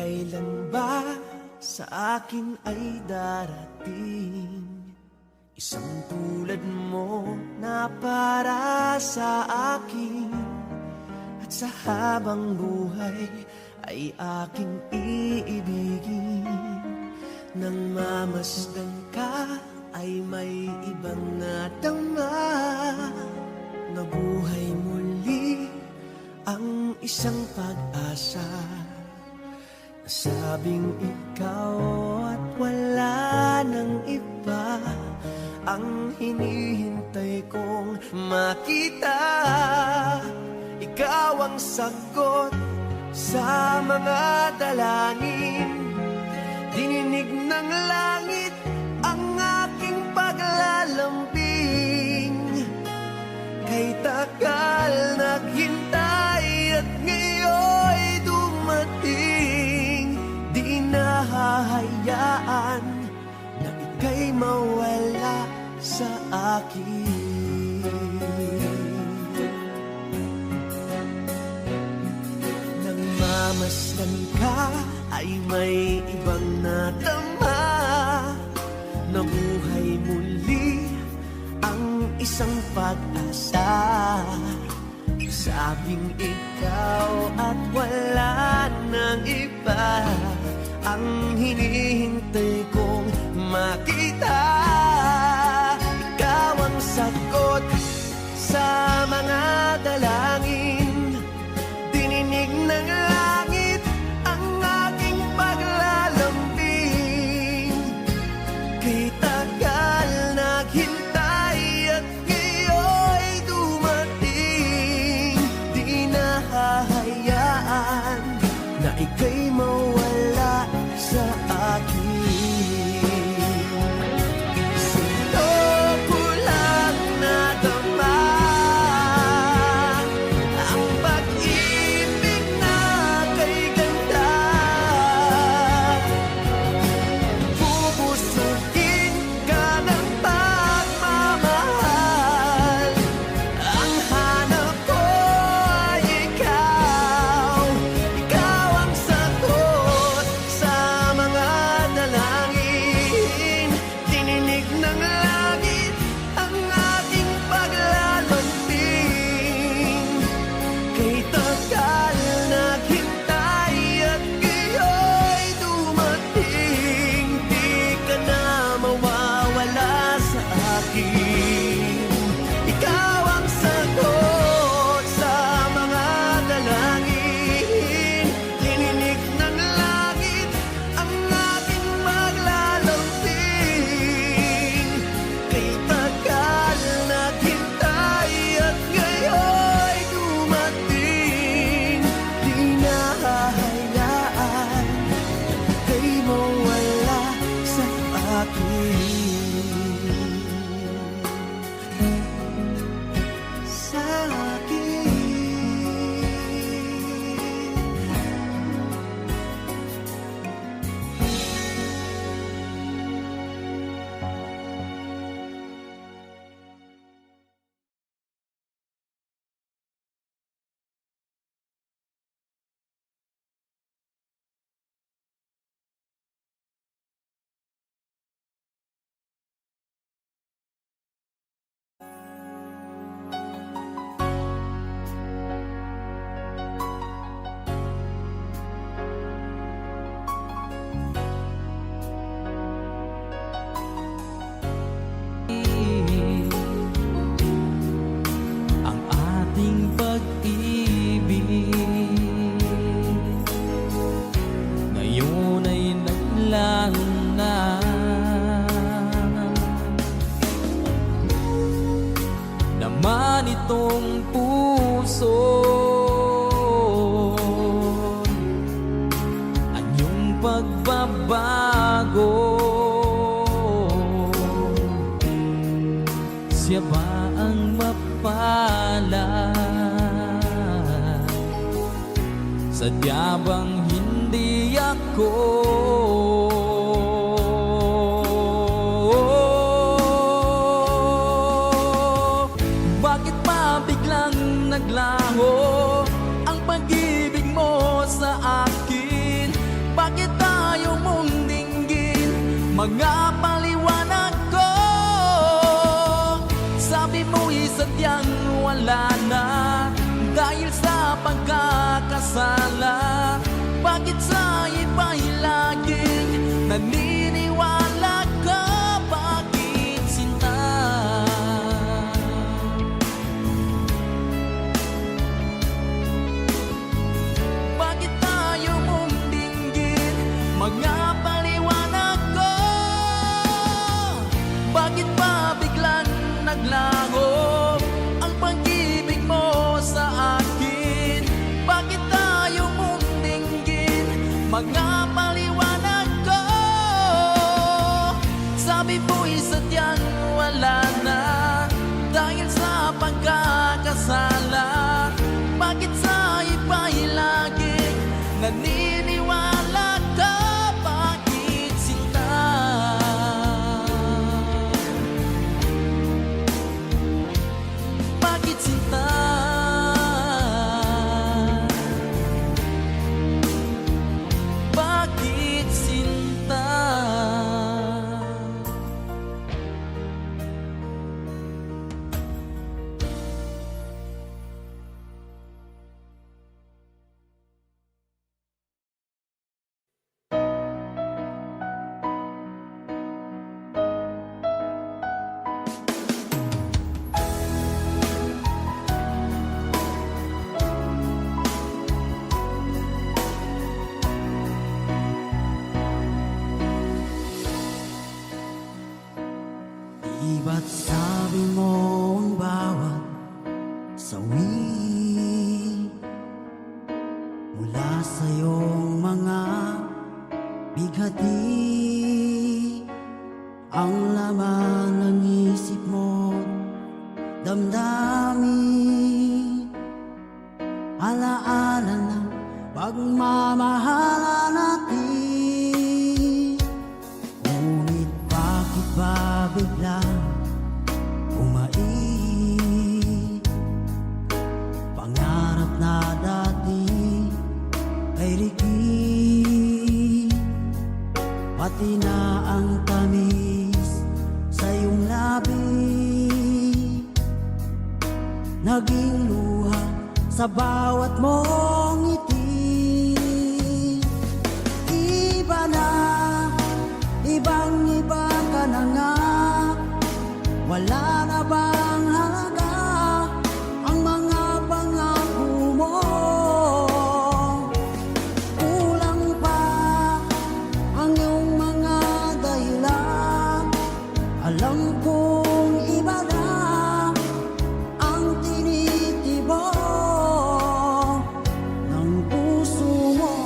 Kailan ba sa akin ay darating isang tulad mo na para sa akin, at sa habang buhay ay aking iibigin. Nang mamasdan ka ay may ibang nadama, nabuhay muli ang isang pag-asa. Nasabing ikaw at wala nang iba ang hinihintay kong makita. Ikaw ang sagot sa mga dalangin, dininig ng langit ang aking paglalambing. Kay tagal naghintay at ngayon'y dumating, di nahahayaan na ika'y mawala sa akin. Nang mamasdan ka ay may ibang nadama, nabuhay muli ang isang pag-asa. Sabing ikaw at wala nang iba ang hinihintay kong makita. Ikaw ang sagot sa mga dalangin, dininig ng langit ang aking paglalambing. Kay tagal naghintay at ngayon'y dumating, di nahahayaan na ika'y mawala sa akin. Sa'yo ko lang nadama ang pag-ibig na kay ganda. Bubusugin ka ng pagmamahal, ang hanap ko ay ikaw. Ikaw ang sagot sa mga dalangin, dininig ng langit ang aking paglalambing. Kay tagal naghintay at ngayon'y dumating, di ka na mawawala sa akin. Ikaw ang sagot sa mga dalangin, dininig ng langit ang aking paglalambing. Kay tagal naghintay at ngayon'y dumating, di nahahayaan kay mawala sa akin. Sa akin. Ang ating pag-ibig ngayon ay naglaan na, naman itong puso anyong pagbabago. Siya ba ang mapalad? Sadya bang hindi ako? Bakit ba biglang naglaho ang pag-ibig mo sa akin? mga paliwanag ko. Sabi mo'y sadyang wala na dahil sa pagkakasala. Bakit sa iba'y laging naniniwala ka? Bakit sinta? Bakit tayo mong dinggin? Mga paliwanag ko. Bakit pa biglang naglaho ang pag-ibig mo sa akin? Bakit tayo mong dinggin? Mga paliwanag ko. Sabi mo'y sadyang wala na dahil sa pagkakasala. Bakit sa iba'y laging naniniwala ka? Bakit sinta? Bakit sinta? Bakit sinta? Di ba't sabi mo ang bawat sawi mula sa iyong mga bighati ang laman ng isip mo, damdamin, alaala ng pagmamahala natin. Ngunit bakit ba biglang umait? Pangarap na dati ay likid, pati na ang tamis sa iyong labi naging luha sa bawat mong ngiti. Iba na, ibang-iba ka na nga. Wala na bang halaga ang mga pangako mo? Kulang pa ang iyong mga dahilan. Alam kong iba na ang tinitibok ng puso mo.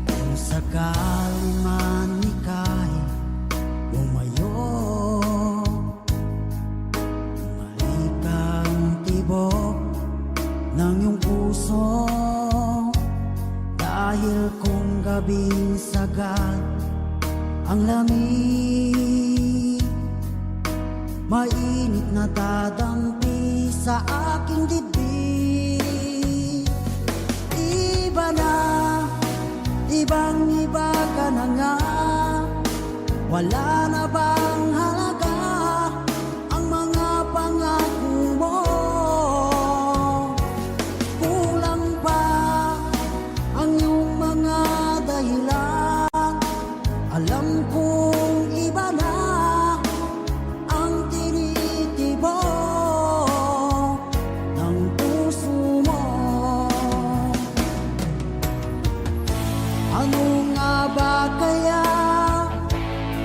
Kung sakaling man ika'y umayo, bumalik ang tibok ng iyong puso. Dahil kung gabing sagad ang lamig, mainit na dadampi sa aking dibdib. Iba na, ibang-iba ka na nga. Wala na bang halaga ang mga pangako mo? Kulang pa ang iyong mga dahilan. Alam kong iba na ang tinitibok ng puso mo. Ano nga ba kaya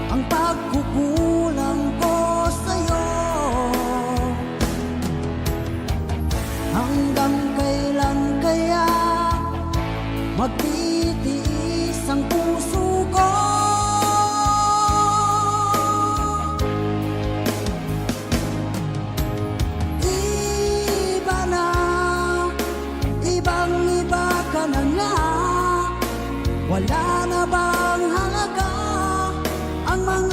ang pagkukulang ko sa'yo? Hanggang kailan kaya magtitiis ang puso ko? Iba na, ibang-iba ka na nga. Wala na bang halaga ang mga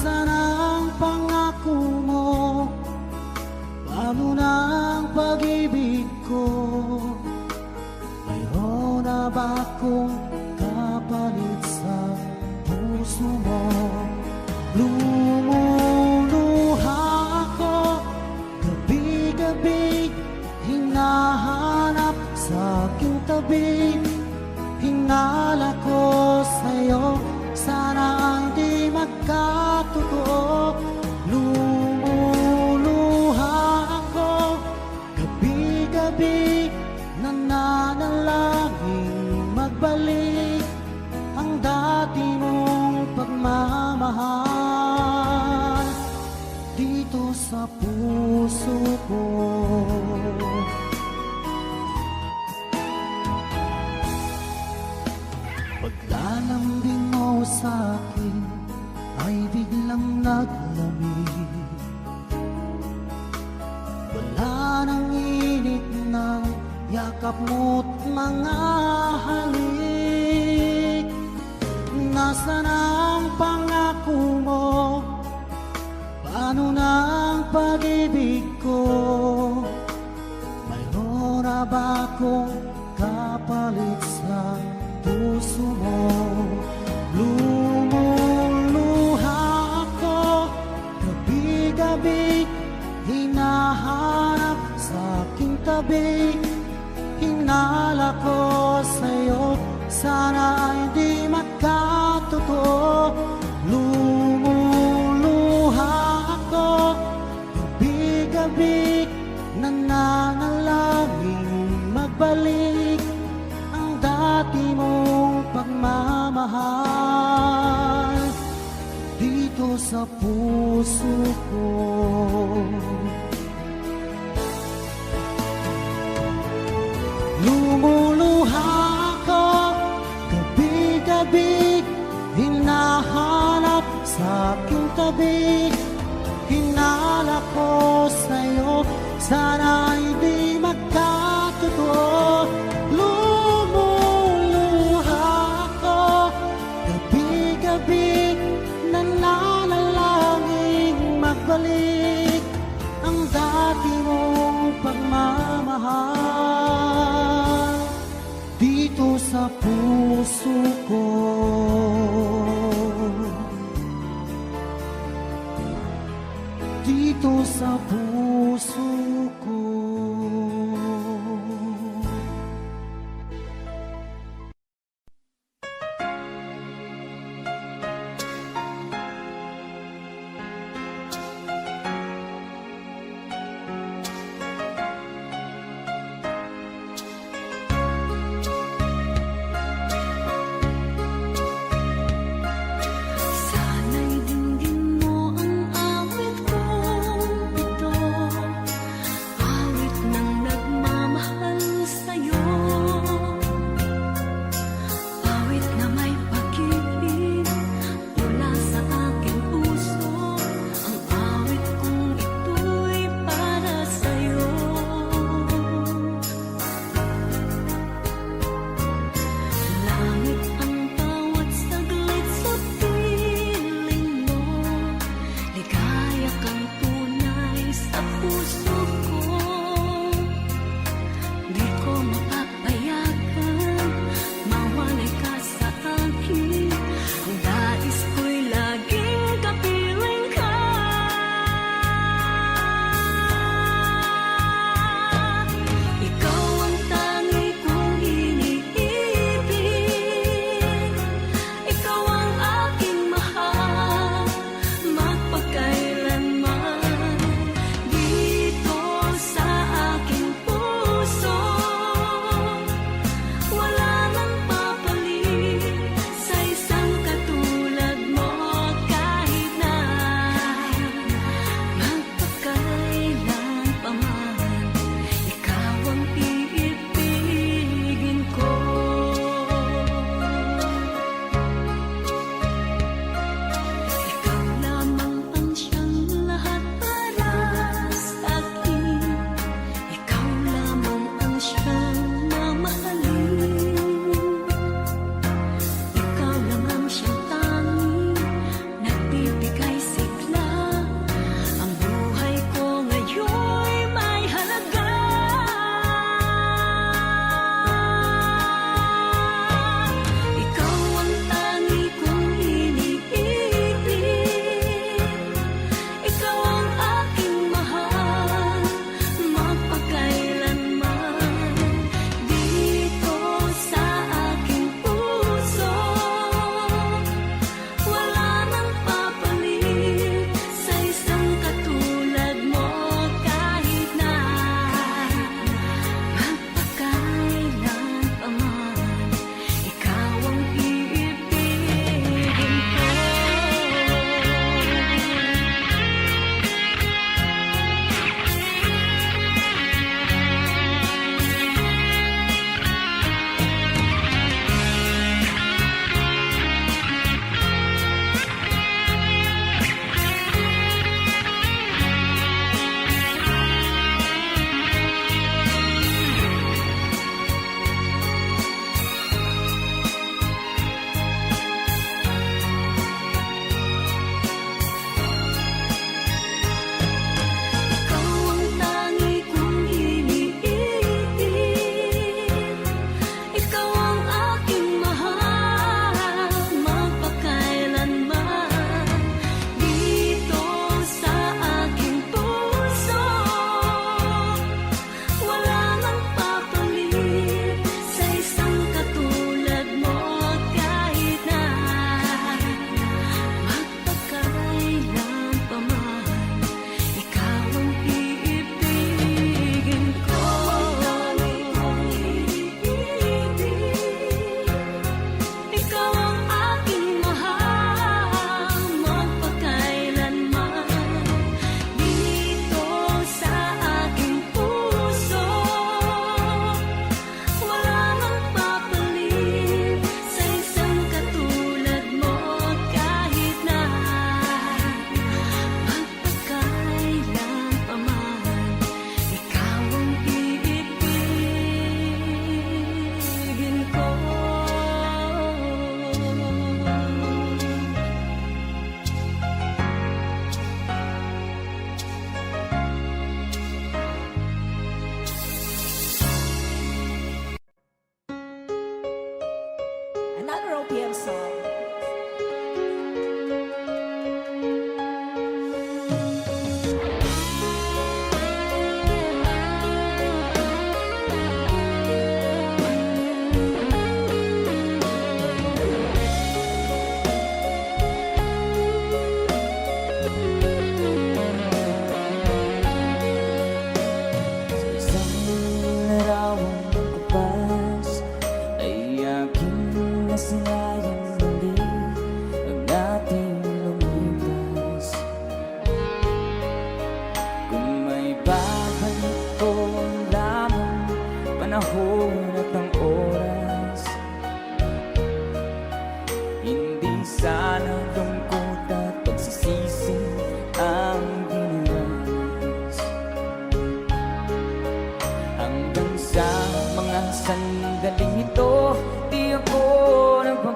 Nasaan ang pangako mo? Paano na ang pag-ibig ko? Mayroon na ba akong kapalit sa puso mo? Lumuluha ako gabi-gabi, hinahanap sa aking tabi. Hinala ko sa'yo, sana hindi magkatotoo. Lumuluha ako gabi-gabi, nananalangin magbalik ang dati mong pagmamahal dito sa puso ko. Paglalambing mo sa'kin ay biglang naglamig. Wala nang init ng yakap mo't mga halik. Nasaan ang pangako mo? Paano na ang pag-ibig ko? Mayroon na ba akong kapalit sa puso mo? Lumuluha ako gabi-gabi, hinahanap sa aking tabi. Hinala ko sa'yo, sana hindi magkatotoo. Lumuluha ako gabi-gabi, nananalangin magbalik ang dati mong pagmamahal dito sa puso ko. Lumuluha ako gabi-gabi, hinahanap sa aking tabi. Hinala ko sa'yo, sana hindi magkatotoo. Lumuluha ako gabi-gabi, nananalangin magbalik ang dati mong pagmamahal dito sa puso ko. Dito sa puso ko. Sana'y dinggin mo ang awit kong ito.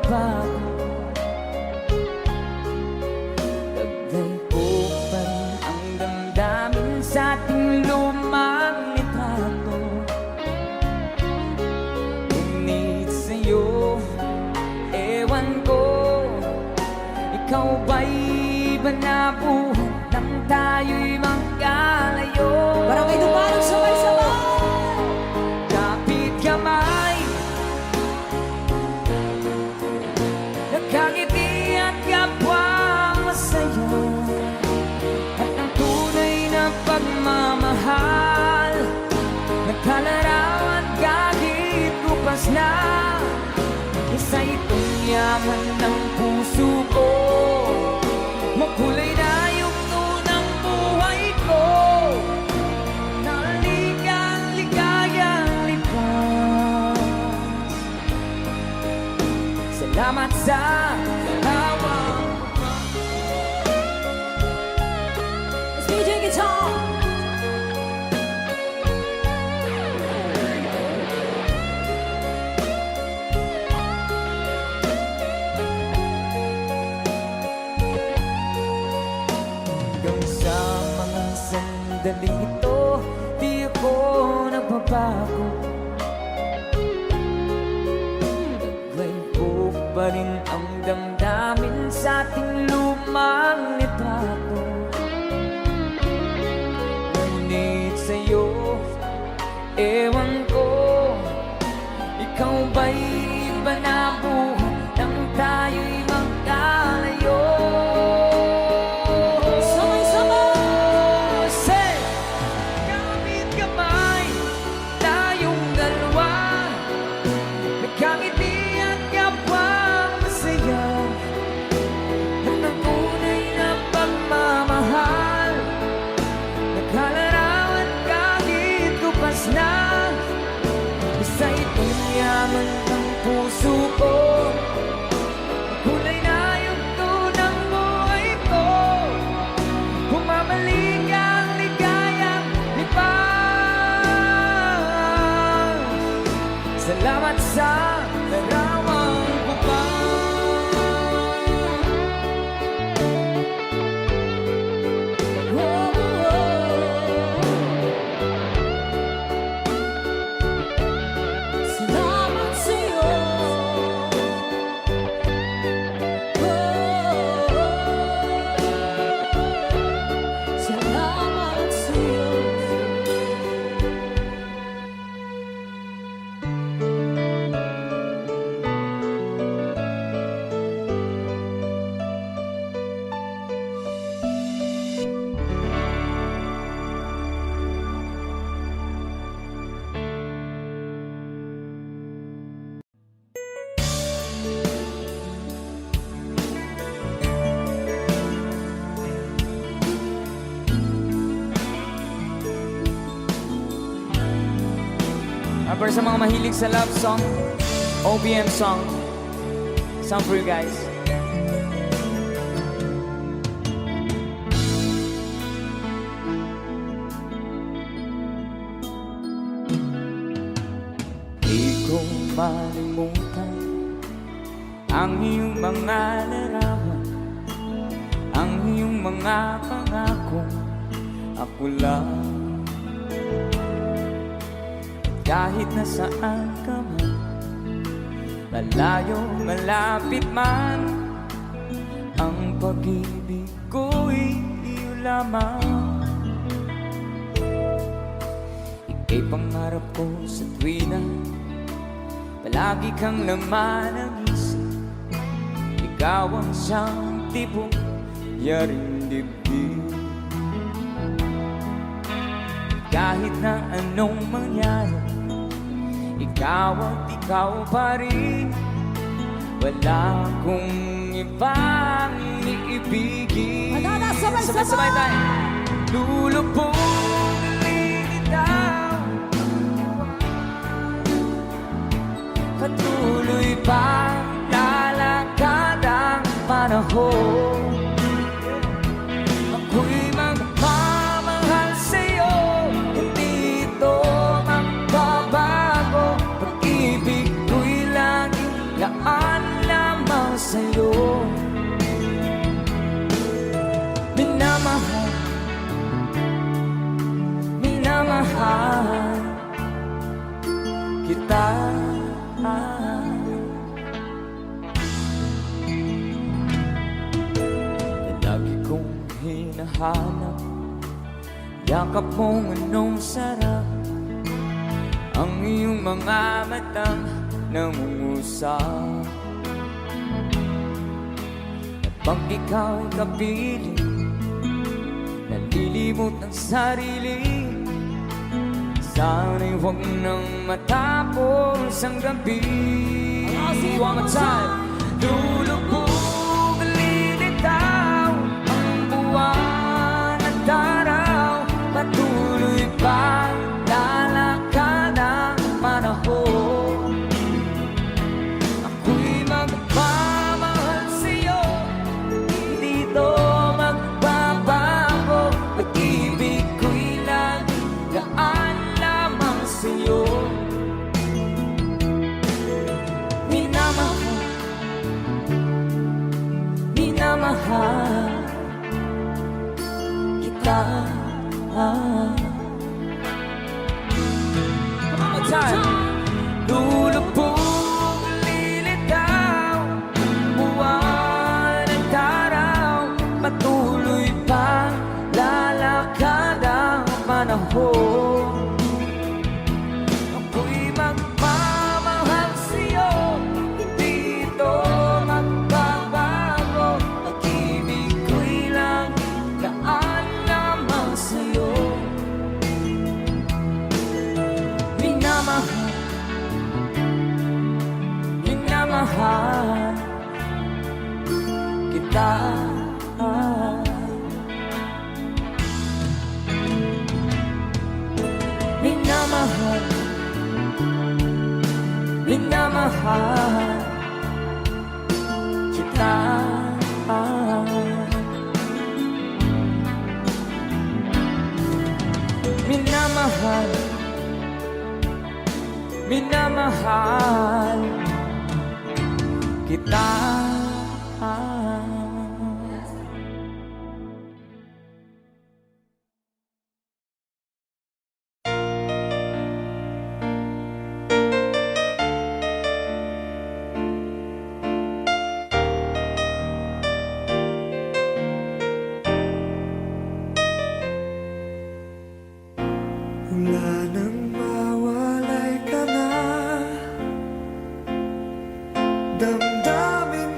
magbabago. Taglay ko pa rin ang damdamin sa ating lumang litrato. Ngunit sa'yo, ewan ko, ikaw ba'y iba na buhay nang tayo'y magkalayo? Parang may dumarang sabay-sabay. Kapit kamay, nakangiti at kapwa masaya, at ang tunay na pagmamahal, nagkalarawan kahit kupas na. Isa itong yaman ng puso ko, makulay na yugto ng buhay ko, naligang ligayang lipas. Salamat sa hawak. Let's DJ guitar. Hanggang sa mga sandaling ito, di ako nagbabago. Taglay ko pa rin ang damdamin sa ating lumang litrato. Ngunit sa'yo, ewan ko, ikaw ba'y iba na buhay nang tayo'y magkalayo? Kapit kamay, tayong dalawa, nagkangiti at kapwa masaya, at ang tunay na pagmamahal, nagkalarawan kahit kupas na. Isa itong yaman ng puso ko, kulay na yugto ng buhay ko, humamalik ang ligayang lipas. Salamat sa larawang Salamat sa'yo. Salamat sa'yo. Para sa mga mahilig sa love song, OPM song, song for you guys. Di ko malimutan ang iyong mga larawan, ang iyong mga pangako, ako lang. Kahit nasaan ka man, malayo, malapit man, ang pag-ibig ko'y iyo lamang. Ika'y pangarap ko sa tuwina, palagi kang laman ng isip. Ikaw ang siyang tipong yaring dibdib. Kahit na anong mangyari, ikaw at ikaw pa rin. Wala akong ibang iibigin. Sabay-sabay tayo. Lulubugin kita, patuloy pa lalakad ang panahon. Ako'y magmamahal sa'yo, hindi ito magbabago. Pag-ibig ko'y laging laan lamang hinahanap. Yakap mong anong sarap, ang iyong mga matang nangungusap. At pag ikaw'y kapiling, nalilimot ang sarili, sana'y huwag nang matapos ang gabi. One more time. Lulubog, lilitaw ang buwan at araw, patuloy pa lalakad ang panahon. Ako'y magmamahal sa'yo, hindi ito magbabago. Pag-ibig ko'y lagaan lamang sa'yo. Minamahal kita. One more time. Lulubog, lilitaw ang buwan at araw, patuloy pa lalakad ang panahon. Ako'y magmamahal sa'yo, hindi ito magbabago. Pag-ibig ko'y lagaan lamang sa'yo. Minamahal, minamahal kita. Minamahal, minamahal kita. Minamahal, minamahal kita. Wala nang mawalay ka na, damdamin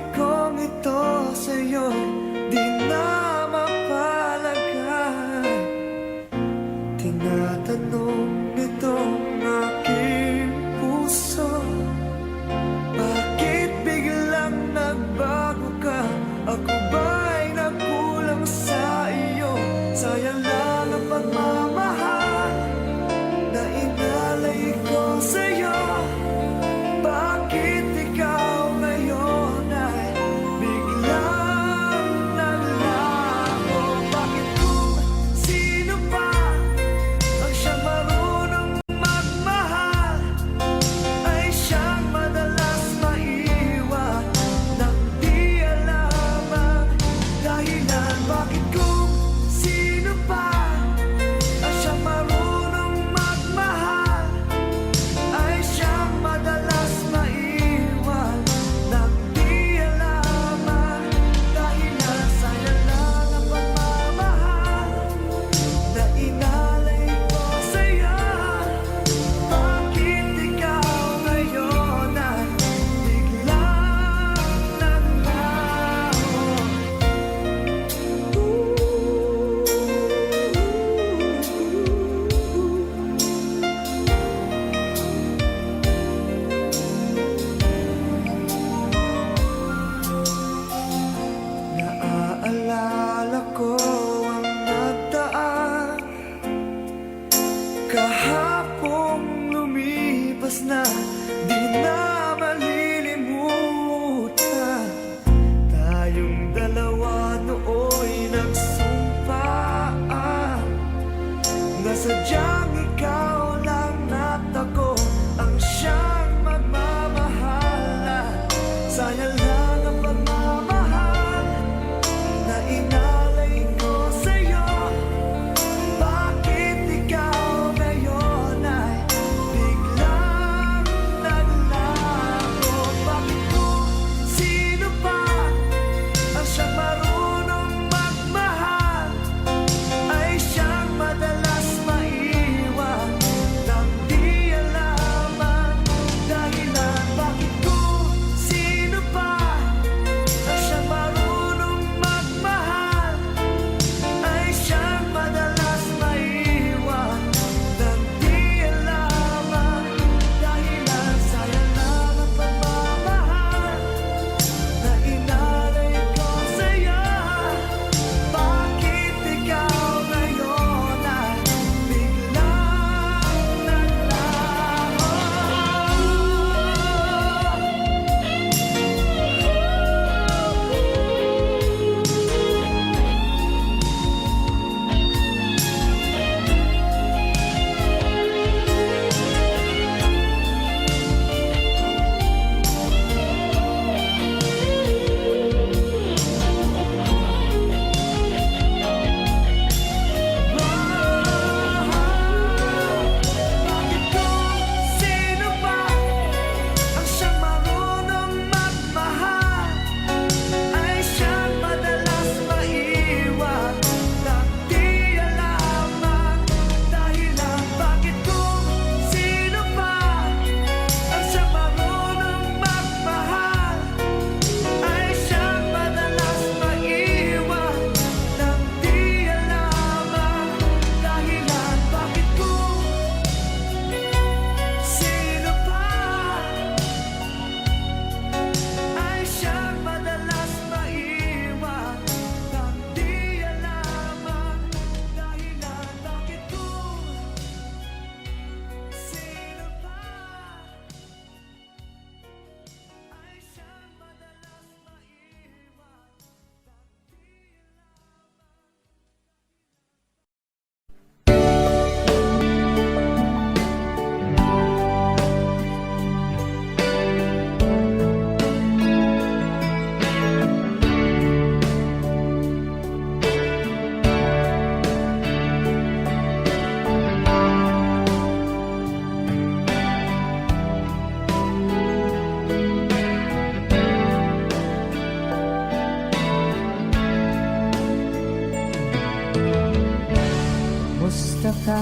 Kumusta ka,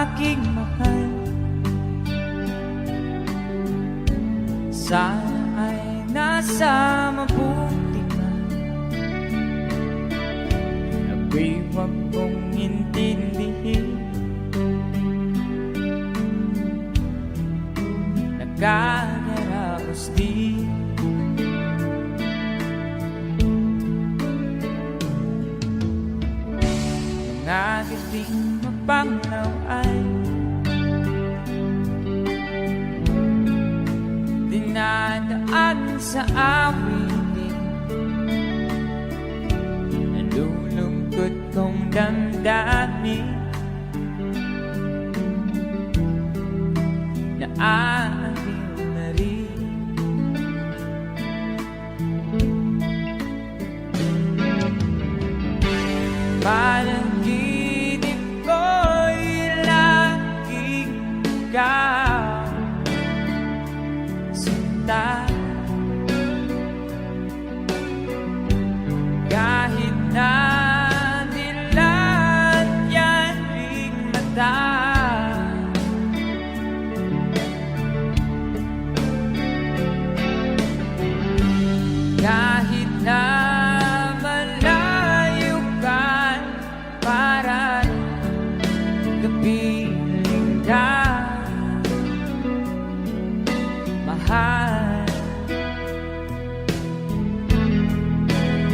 aking mahal? Sana ay nasa mabuti ka. Ako'y huwag mong intindihin. Nagkagarapos din. Mga gabing mapanglaw ay dinadaan sa awitin. Nalulungkot kong damdamin na aaliw na rin. Panaginip ko'y laging ikaw, sinta. Kahit na dilat yan ring mata, kahit na malayo ka, para kapiling ka, mahal.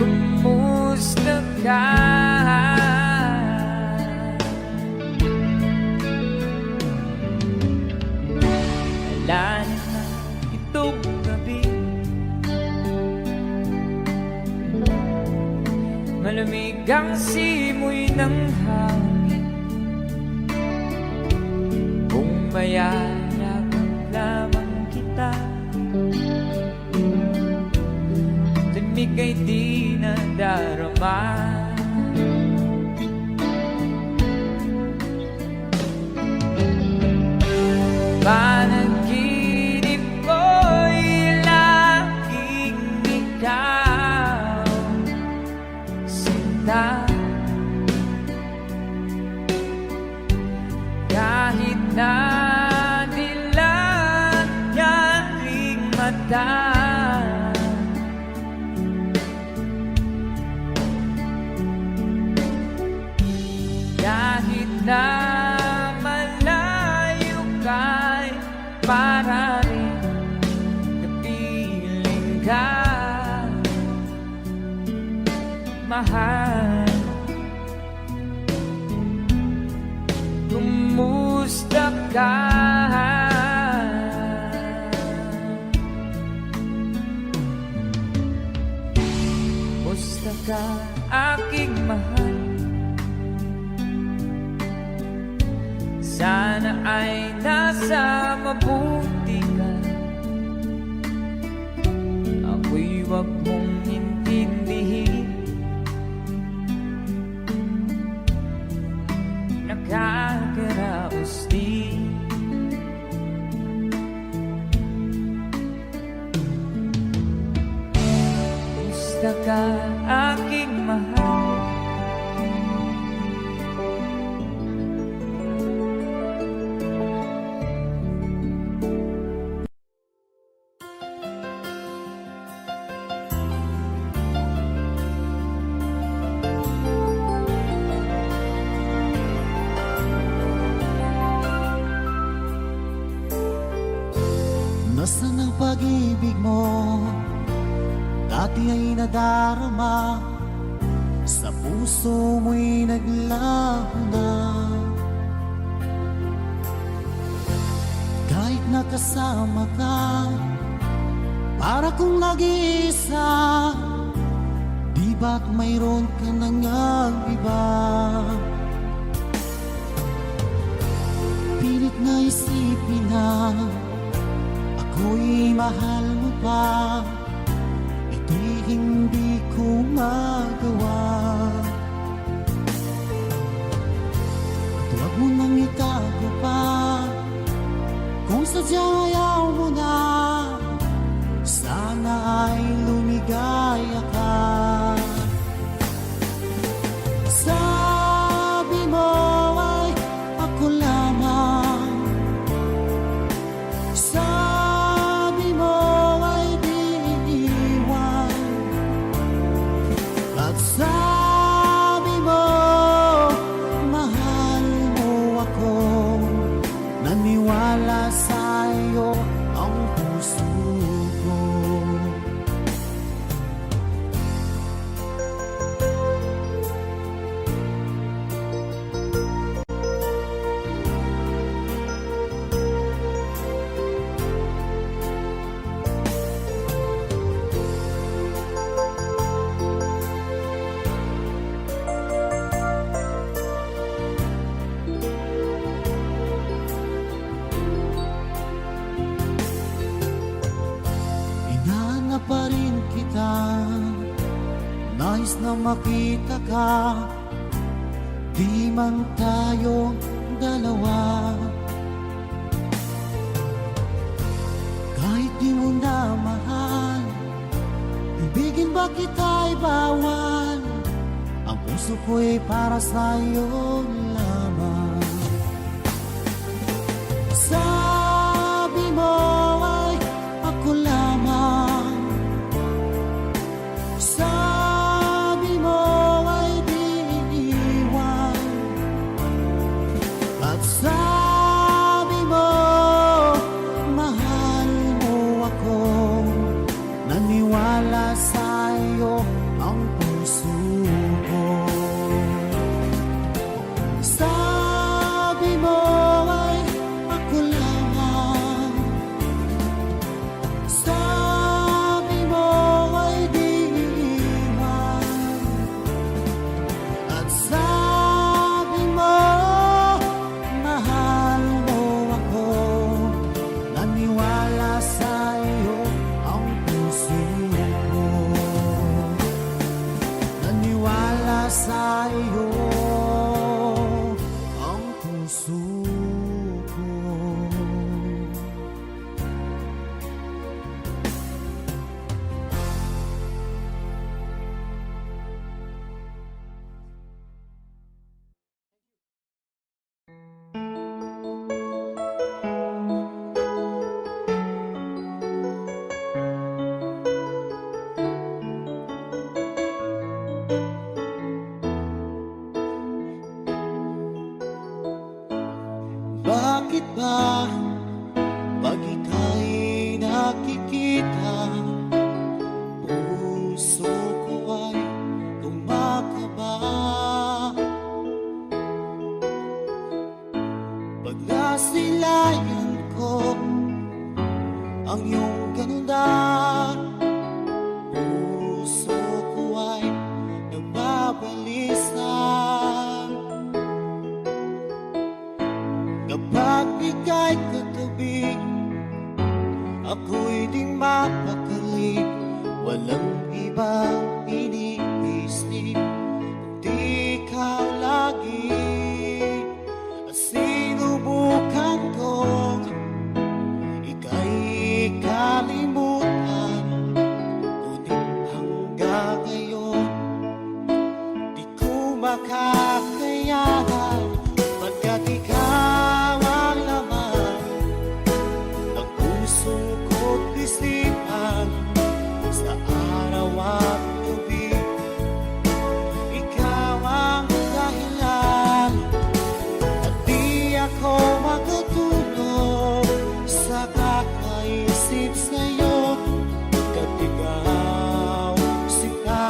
Kumusta ka? Wala na itong gabi, malamig ang simoy ng hangin. Kung mayayag lamang kita, lamig ay di nadarama. Panaginip ko'y laging ikaw, sinta. Kahit na dilat yan ring mata, kahit na malayo ka'y para rin kapiling ka, mahal. Kumusta ka? Kumusta ka, aking mahal? Sana ay nasa mabuti ka. Ako'y huwag mong intindihin. Nakakaraos din. Kumusta ka, aking mahal? Nasaan ang pag-ibig mo? Dati ay nadarama, sa puso mo'y naglaho na. Kahit nakasama ka, para kong nag-iisa, di ba't mayroon ka nang iba? Pilit na isipin na ako'y mahal mo pa, ito'y hindi ko magawa. At huwag mo nang itago pa, kung sadyang ayaw mo na, sana ay lumigaya ka. Sabi mo ay makita ka, di man tayong dalawa. Kahit di mo na mahal, ibigin ba kita'y bawal? Ang puso ko'y para sa'yo lamang. Sabi mo ay ako lamang, sabi mo ay di iiwan, at sabi mo mahal mo ako. Naniwala sa'yo ang puso ko. Sabi mo ay ako lamang, sabi mo ay di iiwan, at sabi mo mahal mo ako. Naniwala sa'yo ang puso ko. Naniwala sa'yo ang puso ko. Bakit ba pag ika'y nakikita, puso ko ay kumakaba? Pag nasilayan ko ang iyong ganda, puso ko ay nagbabalisa. Kapag ika'y katabi, ako'y di mapakali. Walang ibang iniisip, kundi ikaw lagi. At sinubukan kong ika'y kalimutan, ngunit hanggang ngayon di ko makakayanan. Pagkat ikaw ang laman ng puso ko't isipan, sa araw at gabi, ikaw ang dahilan. At di ako makatulog sa kakaisip sa'yo. Pagkat ikaw sinta,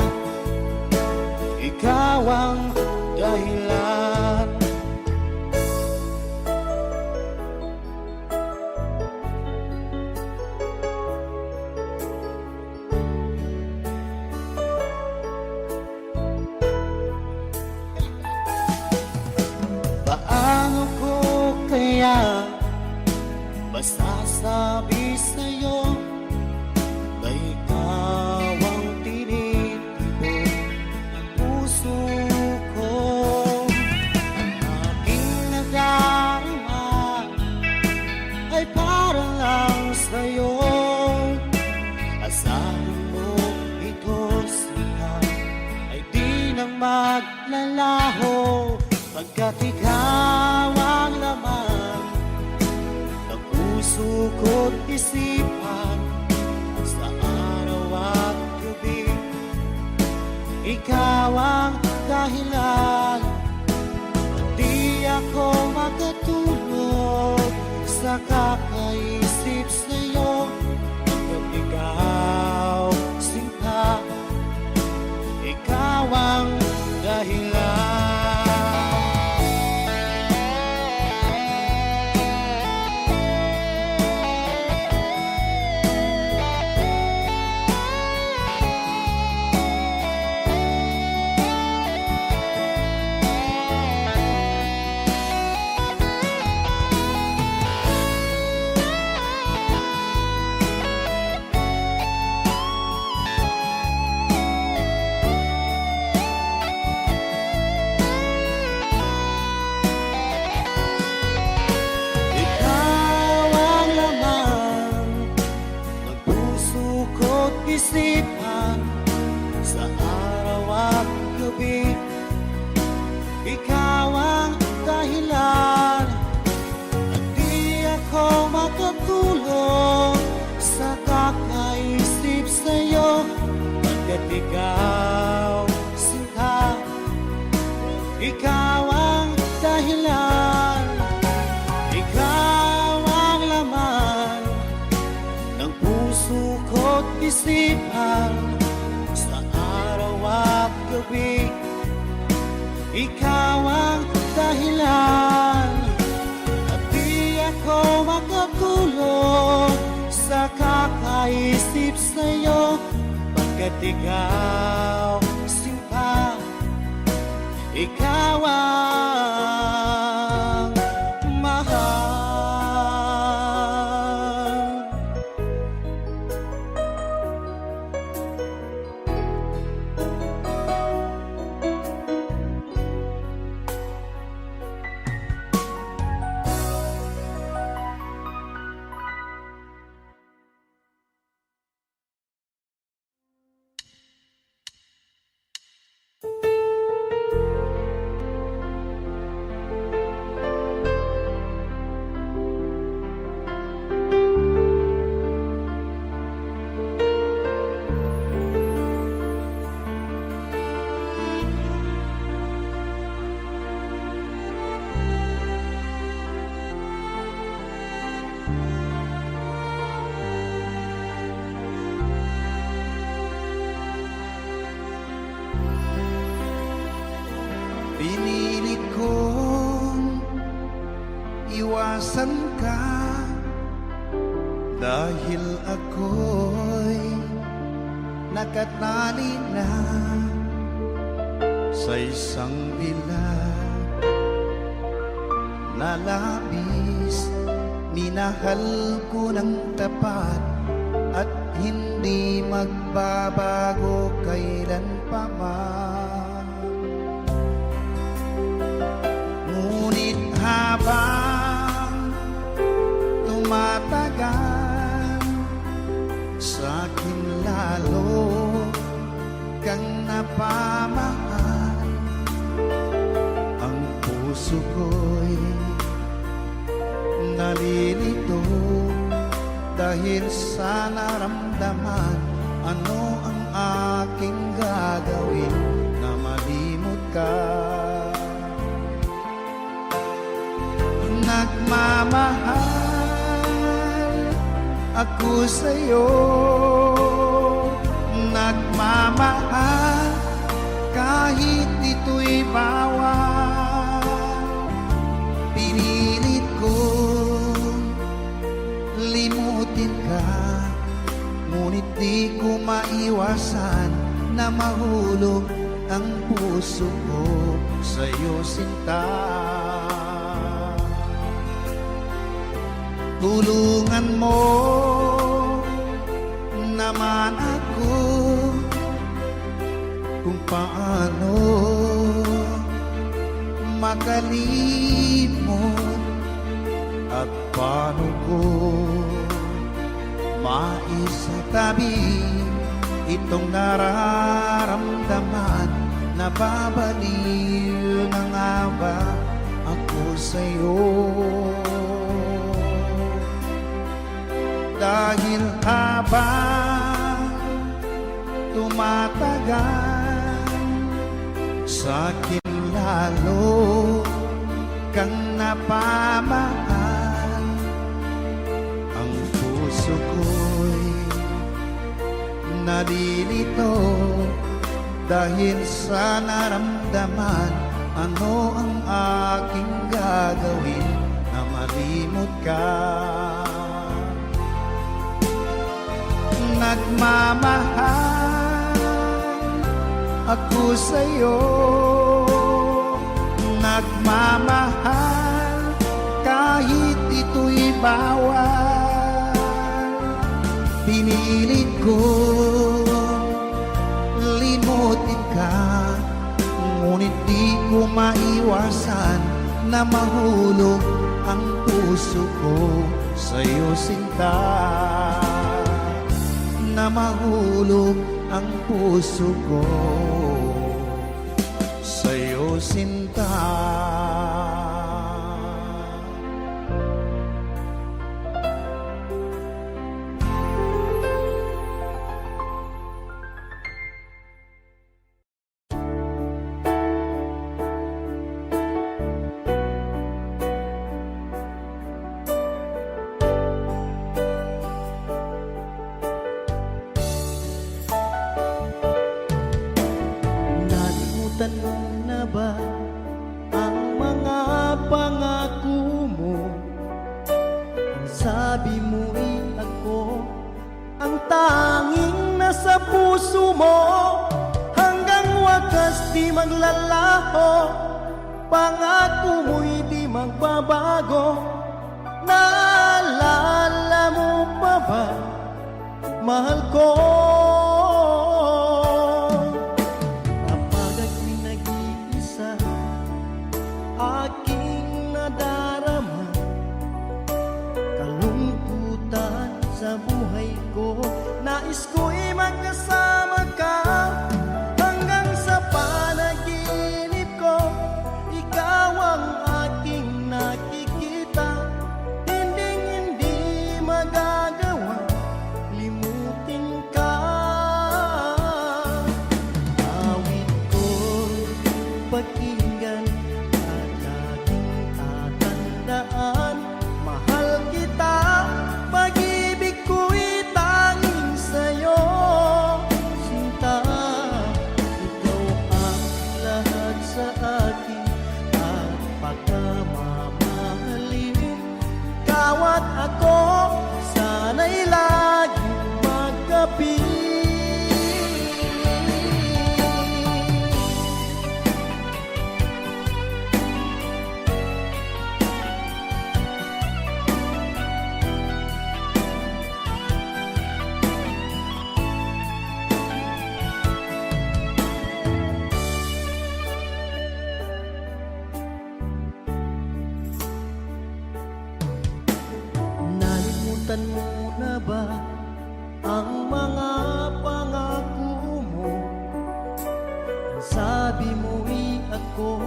ikaw ang dahilan. Paano ko kaya masasabi sa'yo na ikaw ang tinitibok ng puso ko? Ang aking nadarama ay para lang sa'yo. Asahan mo ito siya ay di nang maglalaho. Pagkat ikaw ang laman ng puso ko't isipan, sa araw at gabi, ikaw ang dahilan. Di ako makatulog sa kakaisip sa'yo. Pagkat ikaw sinta, ikaw ang dahilan. ikaw ang dahilan at di ako makatulog sa kakaisip sa'yo, pagkat ikaw sinta, ikaw ang mahal. Pinilit kong iwasan ka dahil ako'y nakatali na sa isang bilag na labis. Minahal ko ng tapat at hindi magbabago kailan pa man. Ngunit habang tumatagal, sa'kin lalo kang napamahal. Ang puso ko'y nalilito dahil sa naramdaman. Ano ang aking gagawin na malimot ka? Nagmamahal ako sa'yo, nagmamahal kahit ito'y bawal. Pinilit kong limutin ka, ngunit di ko maiwasan na mahulog ang puso ko sa'yo, sinta. Tulungan mo naman ako kung paano makalimot at paano ko maisatabi itong nararamdaman. Nababaliw na nga ba ako sa'yo? Dahil habang tumatagal, sa'kin lalo kang napamahal. Ang puso ko'y nalilito dahil sa naramdaman. Ano ang aking gagawin na malimot ka? Nagmamahal ako sa'yo, nagmamahal kahit ito'y bawal. Pinilit ko limutin ka, ngunit di ko maiwasan na mahulog ang puso ko sa'yo, sinta. Na mahulog ang puso ko sa'yo, sinta. na ba ang mga pangako mo? Ang sabi mo'y ako ang tanging nasa puso mo, hanggang wakas di maglalaho, pangako mo'y di magbabago. Naalala mo pa ba, mahal ko? Kapag ako'y nag-iisa, aking nadarama kalungkutan sa buhay ko. Nais ko'y magkasama ka hanggang sa panaginip ko. Ikaw ang aking nakikita, hindi magagawa limutin ka. Awit ko'y pakinggan at laging tatandaan, mahal kita, pag-ibig ko'y tanging sa'yo. Sinta, ikaw ang lahat sa akin at pagkamamahalin. Ikaw at ako, sana'y laging magkapit. Nalimutan mo na ba ang mga pangako mo? Ang sabi mo'y ako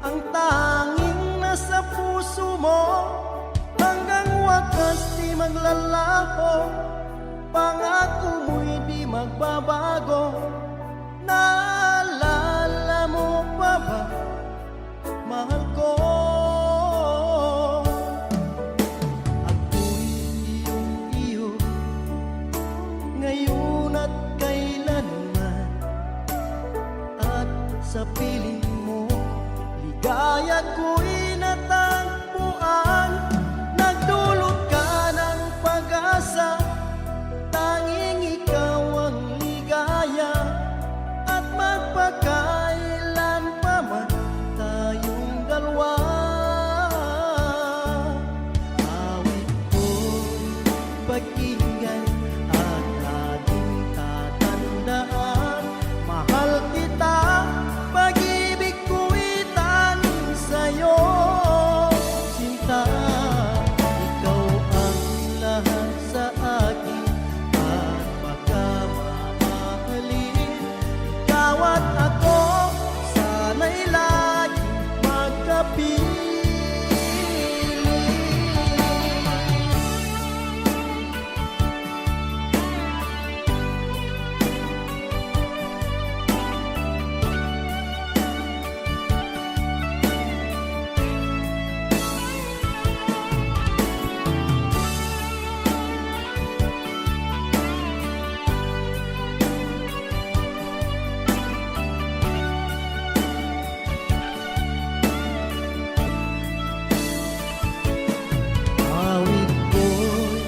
ang tanging nasa puso mo, hanggang wakas di maglalaho, pangako mo'y di magbabago. Naalala mo pa ba, mahal ko? Ako'y iyong-iyo ngayon at kailanman, at sa piling mo ligaya ko'y natagpuan. Nagdulot ka ng pag-asa, tanging ikaw ang ligaya, at magpakailan pa man tayong dalawa. Awit ko'y pakinggan at laging tatandaan, mahal kita, pag-ibig ko'y tanging sa'yo. Sinta, ikaw ang lahat sa akin at pagkamamahalin. Ikaw at ako, sana'y laging magkapiling. Awit ko'y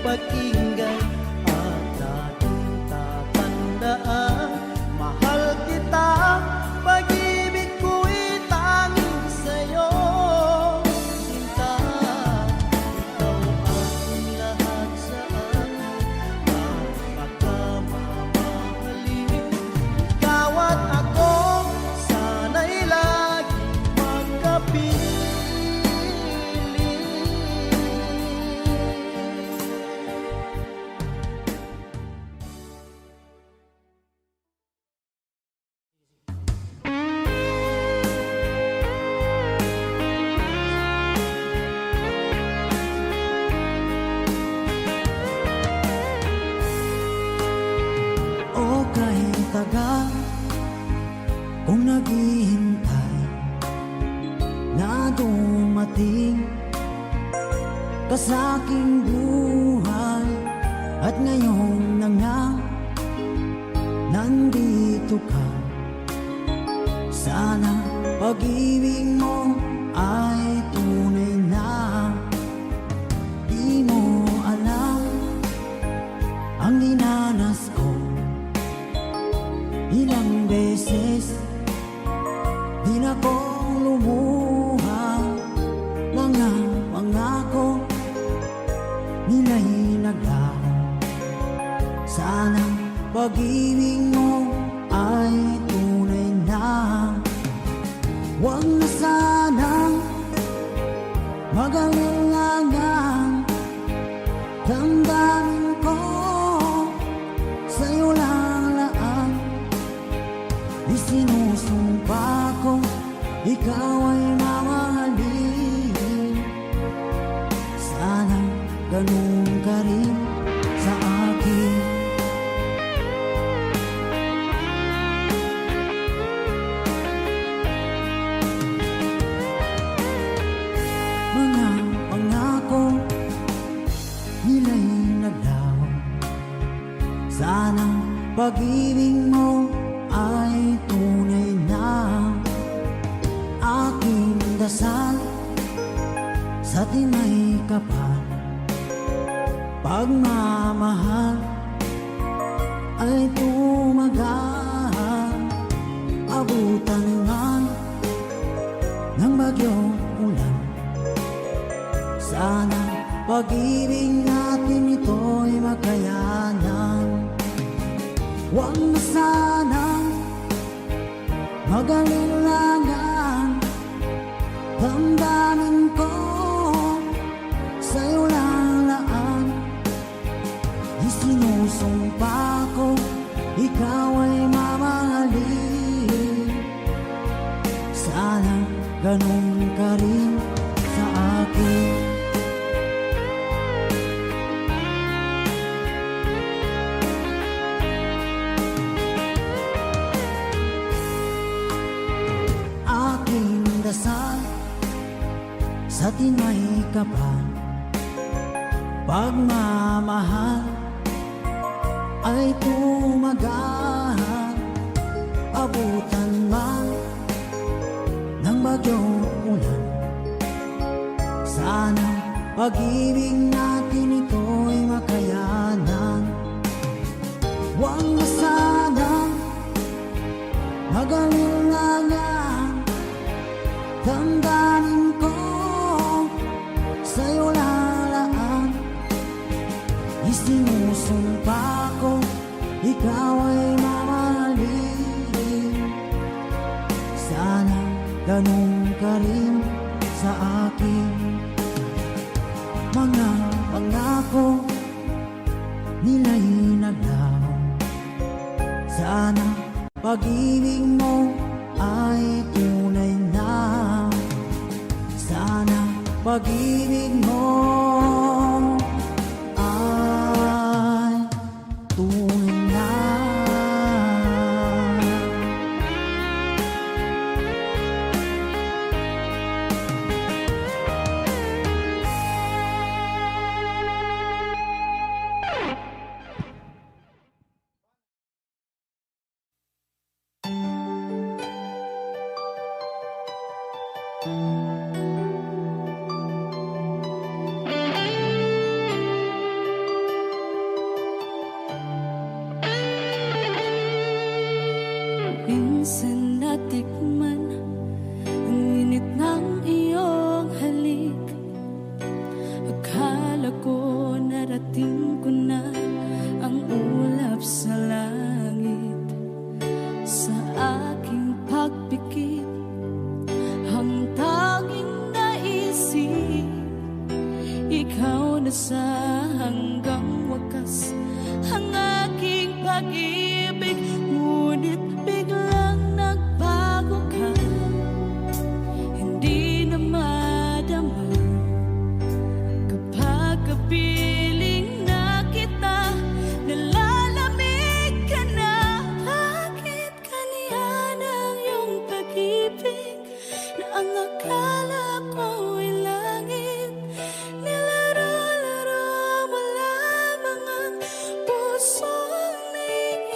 pakinggan at laging tatandaan, mahal kita, pag-ibig ko'y tanging sa'yo. Sinta, ikaw ang lahat sa akin at pagkamamahalin. Ikaw at ako, sana'y laging magkapiling. O kahit tagal kung naghihintay na dumating ka sa aking buhay, at ngayon na nga nandito ka sa Sana pag-ibig mo ay tunay na. Di mo alam ang dinanas ko. Ilang beses di na kong lumuha. Mga pangako nila'y naglaho. Sana pag-ibig mo ay tunay na. Huwag na sanang mag-alinlangan. Damdamin ko sa'yo lang laan. Isinusumpa ko ikaw ay mamahalin. Sana ganun ka rin sa akin. Mga pangako nila'y naglaho. Sana pag-ibig mo ay tunay na. Aking dasal sa tinay kapal. Pagmamahal ay tumagal. Abutan man ng bagyong ulan. Sana pag-ibig natin ito'y makayanan. Huwag na sanang mag-alinlangan. Damdamin ko sa'yo lang laan. Isinusumpa ko ikaw ay mamahalin. Sana ganun ka rin sa akin. Aking dasal sa tinay kapal. Pagmamahal ay tumagal. Abutan man ng bagyong ulan. Sana pag-ibig natin ito'y makayanan. Huwag na sanang mag-alinlangan. Damdamin ko sa'yo lalaan. Isinusumpa ko ikaw ay mamahalin. Sana ganun ka rin sa akin. Mga pangako nila'y naglaho. Sana pag-ibig mo ay tunay na. Sana pag-ibig mo ay tunay na. Minsan natikman ang init ng iyong halik. Akala ko narating ko na ang ulap sa langit. Sa aking pagpikit, ang tanging naisip, ikaw na sa hanggang wakas. Ang aking pag-ibig, ngunit biglang nagbago ka. Hindi na madama kapag kapiling na kita. Nalalamig ka na. Bakit kaniyan ang iyong pag-ibig na ang akala ko ay langit? Nilaro-laro mo lamang ang pusong may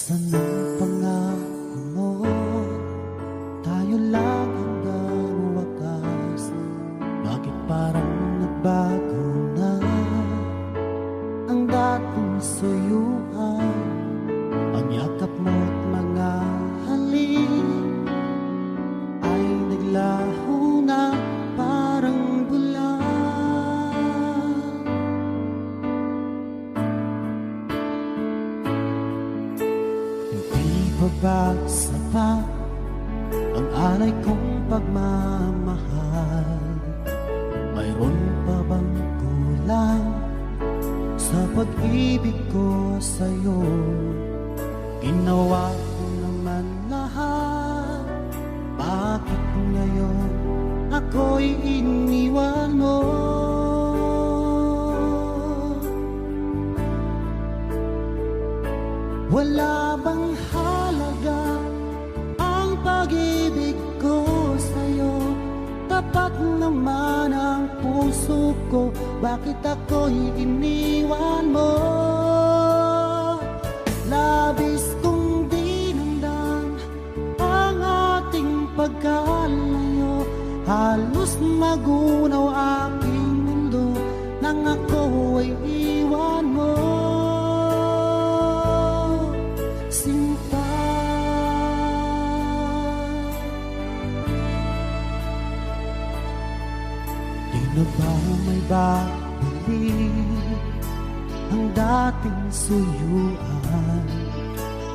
Asan ang pangako mo? Tayo lang hanggang wakas. Bakit parang nagbago na ang dating suyuan? Ang yakap mo't mga halik ay naglaho na parang bula. Hindi pa ba sapat ang alay kong pagmamahal? Mayroon pa bang kulang sa pag-ibig ko sa'yo? Ginawa ko naman lahat, bakit ngayon ako'y iniwan mo? Wala bang halaga ang pag-ibig ko sa'yo? Tapat naman ang puso ko, bakit ako'y iniwan mo? Labis kong dinamdam ang ating pagkalayo, halos magunaw aking mundo nang ako ay iwan mo. Sinta, di na ba may babalik ang dating suyuan?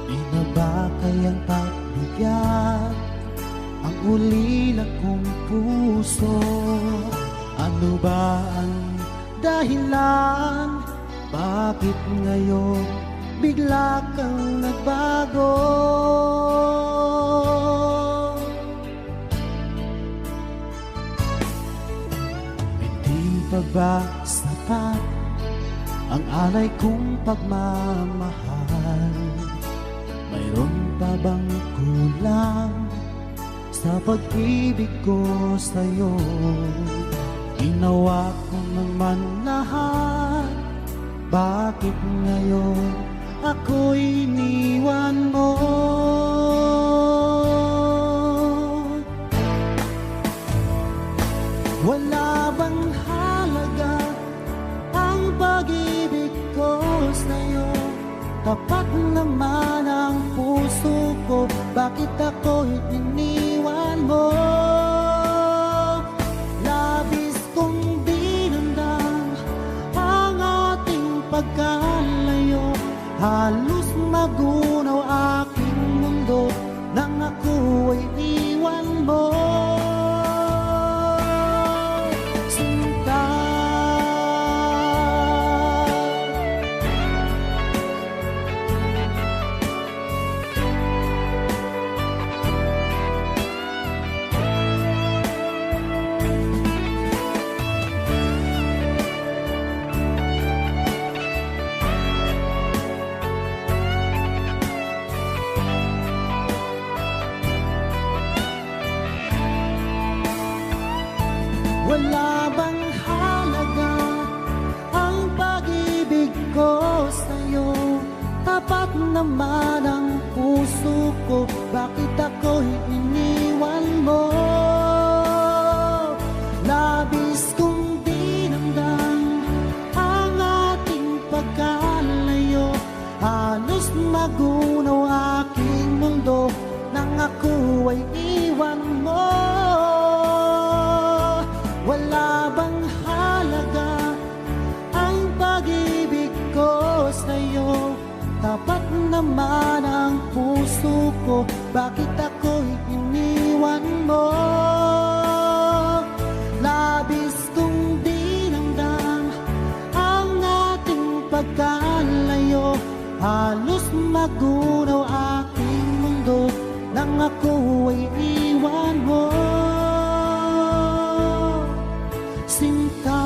Di na ba kayang pagbigyan ang ulila kong puso? Ano ba ang dahilan? Bakit ngayon bigla kang nagbago? Hindi pa ba sapat ang alay kong pagmamahal? Mayroon pa bang kulang sa pag-ibig ko sa'yo? Ginawa ko naman lahat, bakit ngayon ako'y iniwan mo? Wala bang halaga ang pag-ibig ko sa'yo? Tapat naman ang puso ko, bakit ako'y iniwan mo? Labis kong dinamdam ang ating pagkalayo, halos magunaw aking mundo nang ako ay iwan mo. Sinta, wala bang halaga ang pag-ibig ko sa'yo? Tapat naman ang puso ko, bakit ako'y iniwan mo? Labis kong dinamdam ang ating pagkalayo, halos magunaw aking mundo nang ako ay iwan mo. Wala bang halaga ang pag-ibig ko sa'yo? Tapat naman ang puso ko, bakit ako'y iniwan mo? Labis kong dinamdam ang ating pagkalayo, halos magunaw aking mundo nang ako ay iwan mo. Sinta,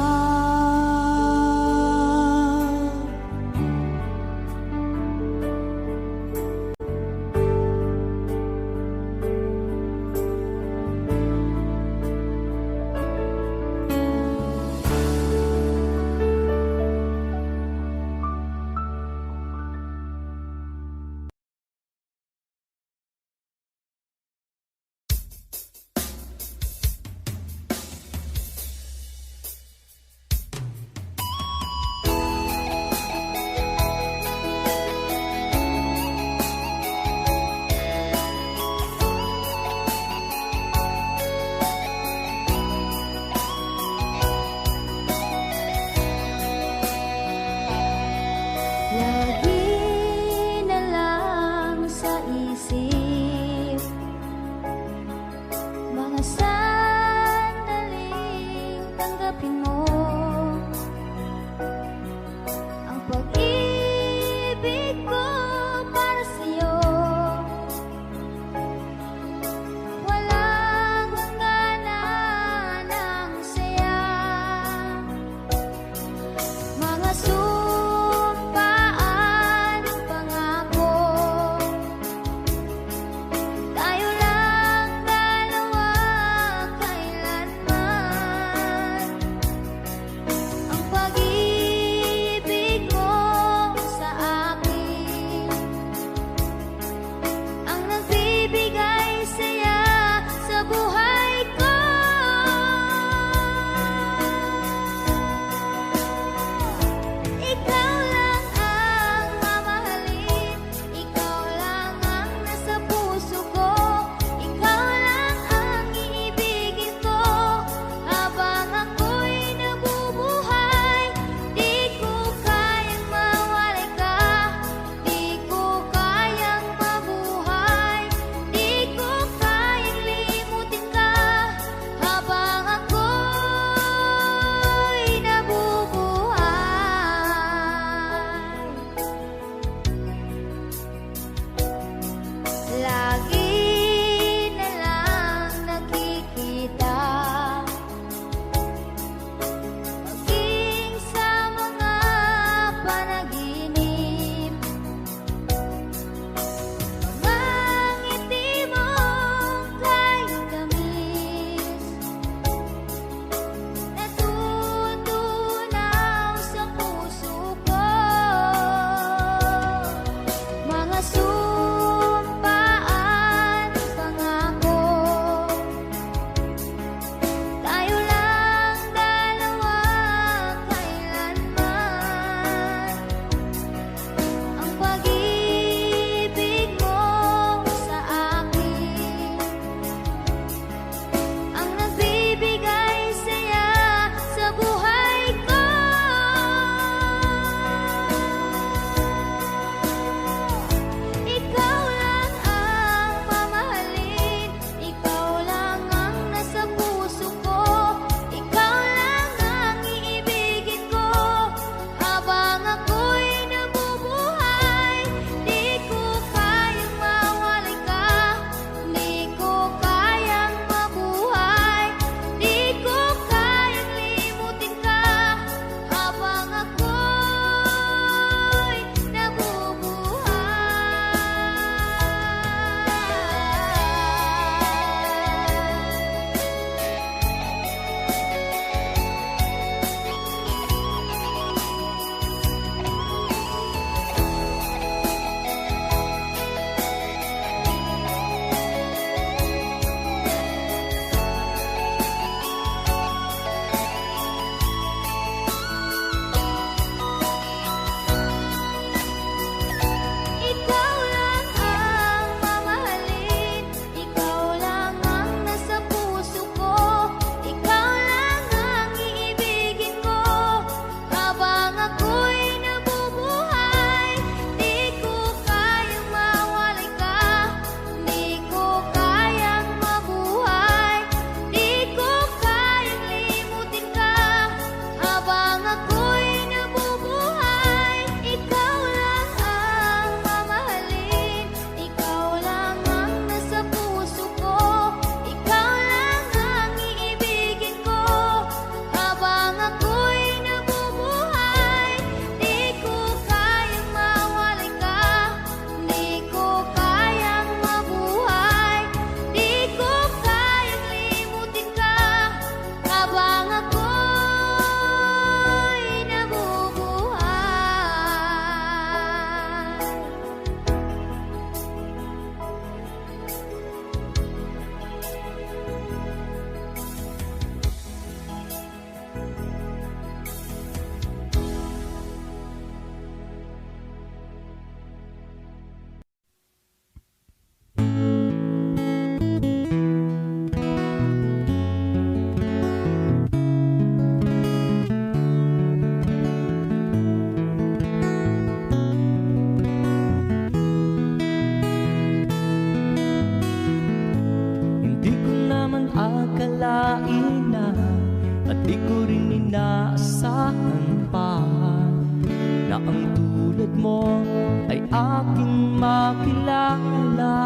mo ay aking makilala.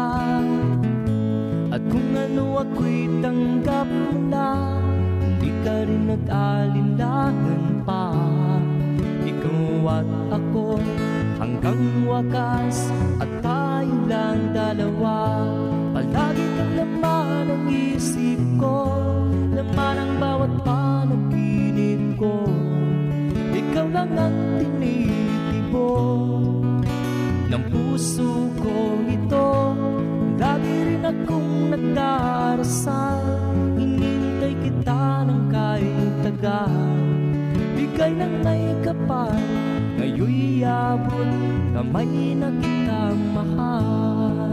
At kung ano ako'y tanggap mo na, hindi ka rin nag-alinlangan pa. Ikaw at ako hanggang wakas, at tayo lang dalawa. Palagi kang laman ng isip ko, laman ang bawat panaginip ko. Ikaw lang ang tinitibok ng puso ko ito. Lagi rin akong nagdarasal, hinintay kita ng kahit tagal. Bigay ng may kapal, ngayon'y abot kamay na kitang mahal.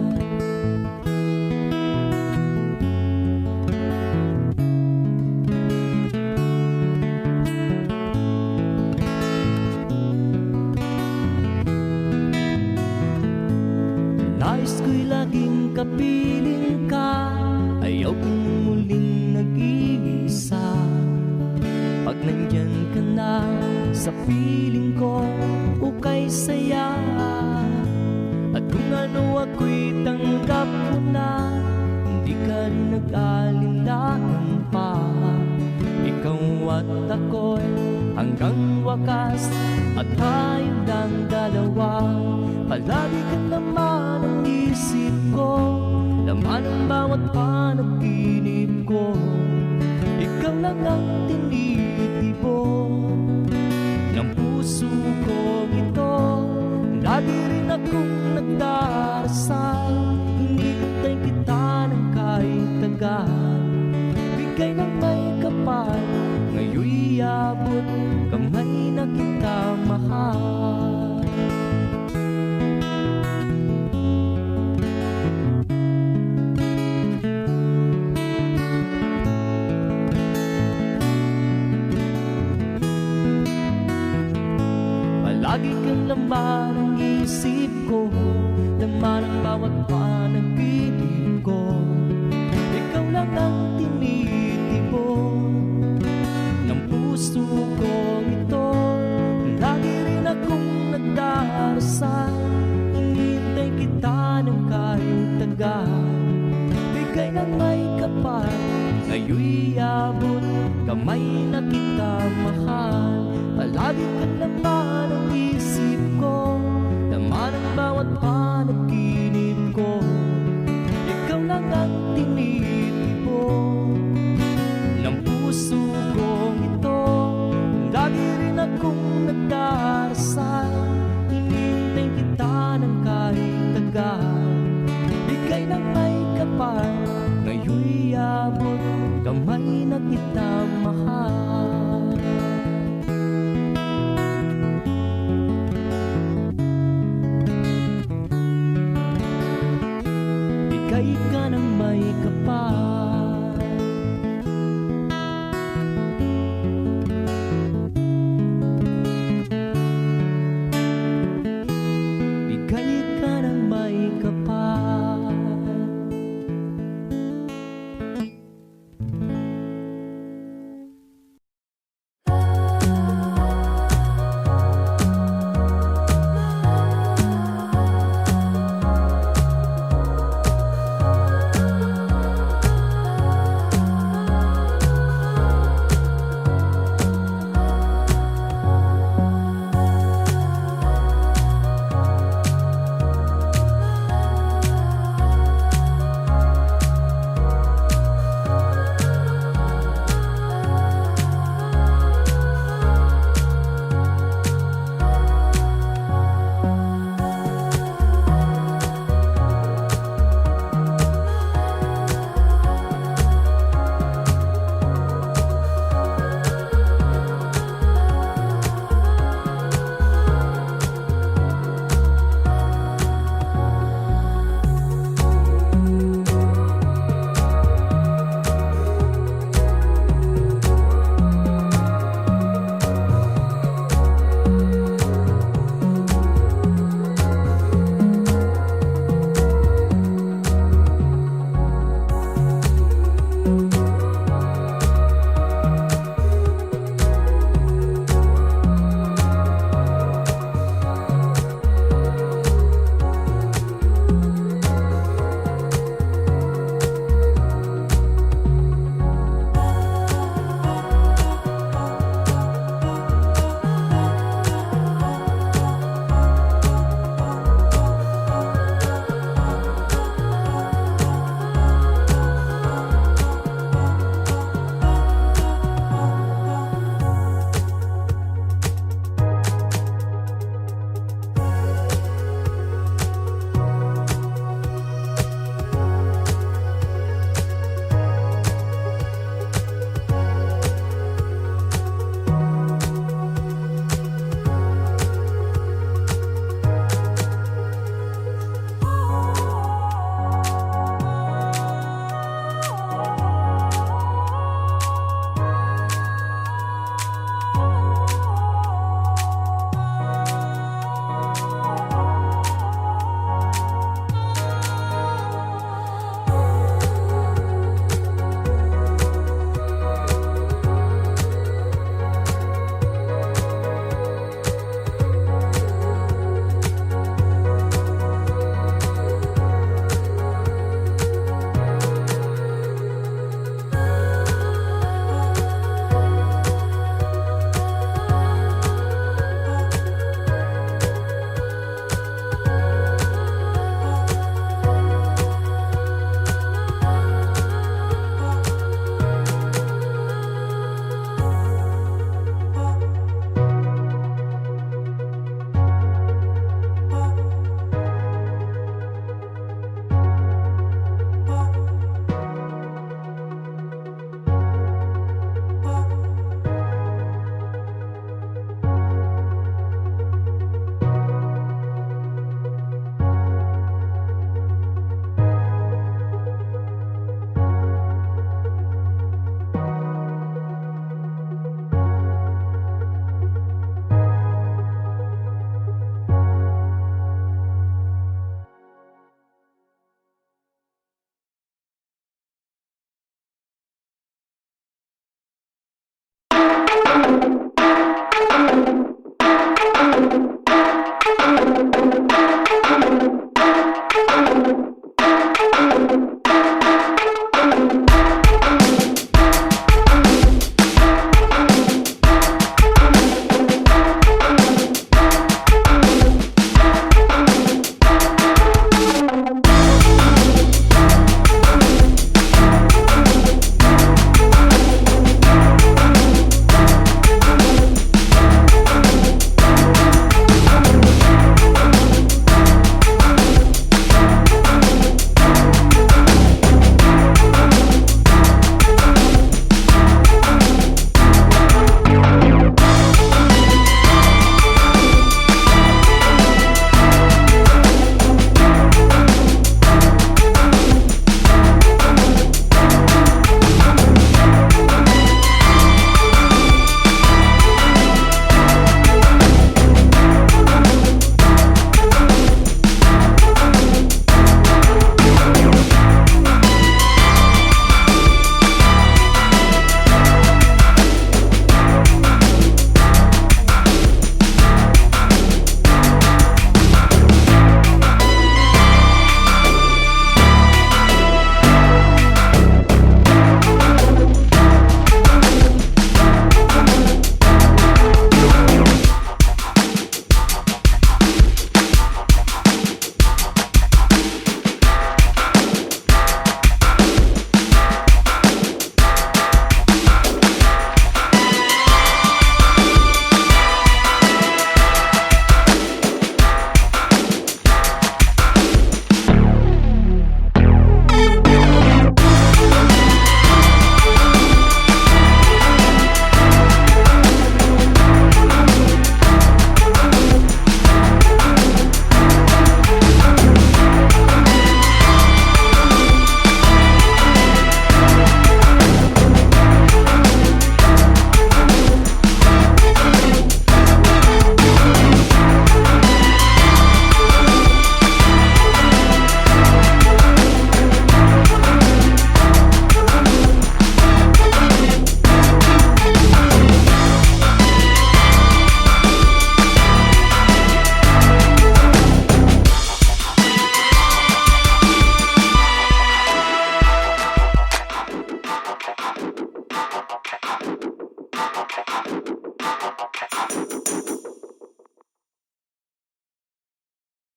Nais ko'y laging kapiling ka, ayaw kong muling nag-iisa. Pag nandyan ka na sa piling ko, ukay saya. At kung ano ako'y tanggap mo na, hindi ka rin nag-alinlangan pa. Ikaw at ako'y hanggang wakas, at tayo lang dalawa. Palagi ka naman ang isip ko, laman ang bawat panaginip ko. Ikaw lang ang tinitibok ng puso ko ito. Lagi rin akong nagdarasal, hinintay kita ng kahit tagal. Bigay ng may kapal, ngayon'y abot kamay na kita mahal. Lagi kang laman ng isip ko, laman ang bawat panaginip ko. Ikaw lang ang tinitibok ng puso ko ito. Lagi rin akong nagdarasal, hinintay kita ng kahit tagal. Bigay ng may kapal, ngayon'y abot kamay na kita mahal. Palagi kang laman ang isip ko, laman ang bawat panaginip ko. Ikaw lang ang tinitibok ng puso